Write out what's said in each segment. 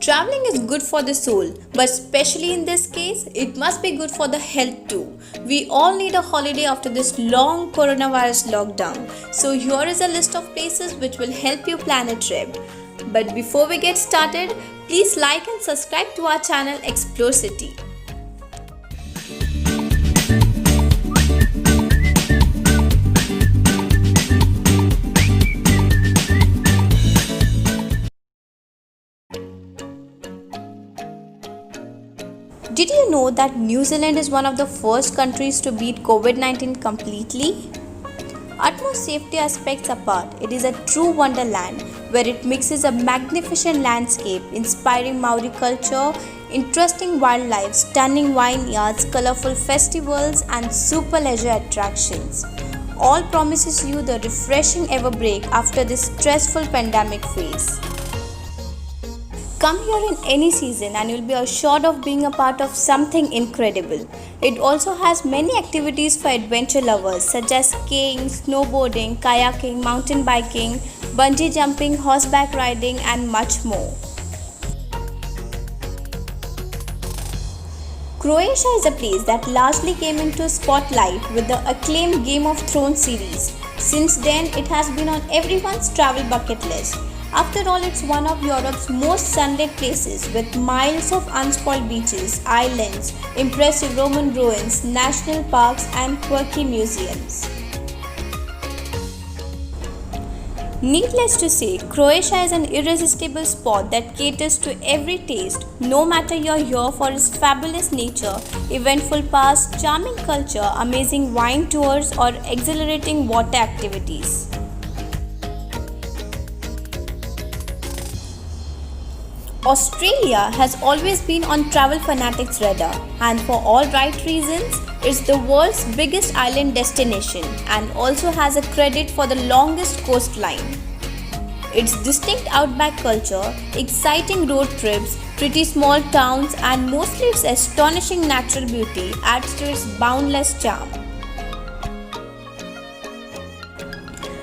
Traveling is good for the soul, but especially in this case, it must be good for the health too. We all need a holiday after this long coronavirus lockdown. So here is a list of places which will help you plan a trip. But before we get started, please like and subscribe to our channel Explore City. Did you know that New Zealand is one of the first countries to beat COVID-19 completely? Utmost safety aspects apart, it is a true wonderland where it mixes a magnificent landscape, inspiring Maori culture, interesting wildlife, stunning vineyards, colorful festivals, and super leisure attractions. All promises you the refreshing ever break after this stressful pandemic phase. Come here in any season and you'll be assured of being a part of something incredible. It also has many activities for adventure lovers such as skiing, snowboarding, kayaking, mountain biking, bungee jumping, horseback riding, and much more. Croatia is a place that largely came into spotlight with the acclaimed Game of Thrones series. Since then, it has been on everyone's travel bucket list. After all, it's one of Europe's most sunlit places with miles of unspoiled beaches, islands, impressive Roman ruins, national parks, and quirky museums. Needless to say, Croatia is an irresistible spot that caters to every taste, no matter you're here for its fabulous nature, eventful past, charming culture, amazing wine tours, or exhilarating water activities. Australia has always been on travel fanatics' radar, and for all right reasons, it's the world's biggest island destination and also has a credit for the longest coastline. Its distinct outback culture, exciting road trips, pretty small towns, and mostly its astonishing natural beauty adds to its boundless charm.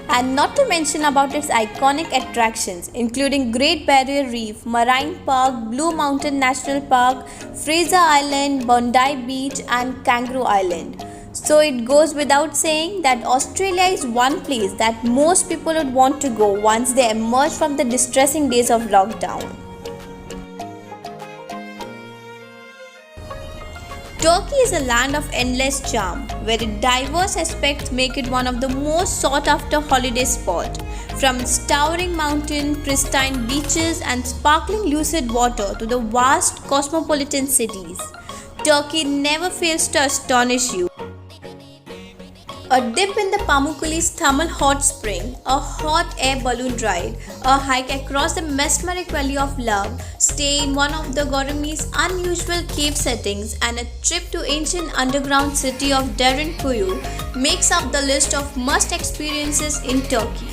And not to mention about its iconic attractions including Great Barrier Reef, Marine Park, Blue Mountain National Park, Fraser Island, Bondi Beach, and Kangaroo Island. So it goes without saying that Australia is one place that most people would want to go once they emerge from the distressing days of lockdown. Turkey is a land of endless charm, where its diverse aspects make it one of the most sought-after holiday spots. From its towering mountain, pristine beaches, and sparkling lucid water to the vast cosmopolitan cities, Turkey never fails to astonish you. A dip in the Pamukkale's thermal hot spring, a hot air balloon ride, a hike across the mesmeric Valley of Love, stay in one of the Goromi's unusual cave settings, and a trip to ancient underground city of Derinkuyu makes up the list of must experiences in Turkey.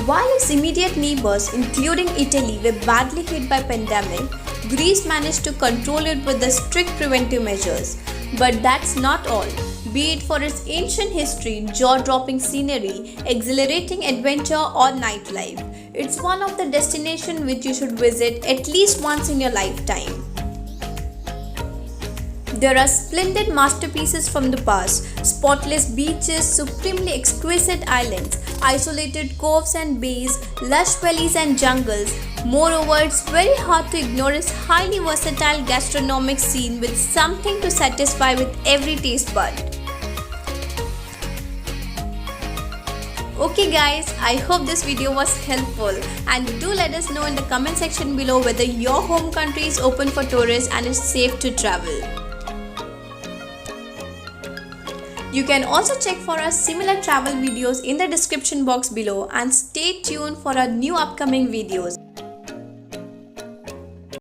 While its immediate neighbors, including Italy, were badly hit by pandemic, Greece managed to control it with the strict preventive measures. But that's not all. Be it for its ancient history, jaw-dropping scenery, exhilarating adventure, or nightlife, it's one of the destinations which you should visit at least once in your lifetime. There are splendid masterpieces from the past, spotless beaches, supremely exquisite islands, isolated coves and bays, lush valleys and jungles. Moreover, it's very hard to ignore its highly versatile gastronomic scene with something to satisfy with every taste bud. Okay guys, I hope this video was helpful, and do let us know in the comment section below whether your home country is open for tourists and is safe to travel. You can also check for our similar travel videos in the description box below, and stay tuned for our new upcoming videos.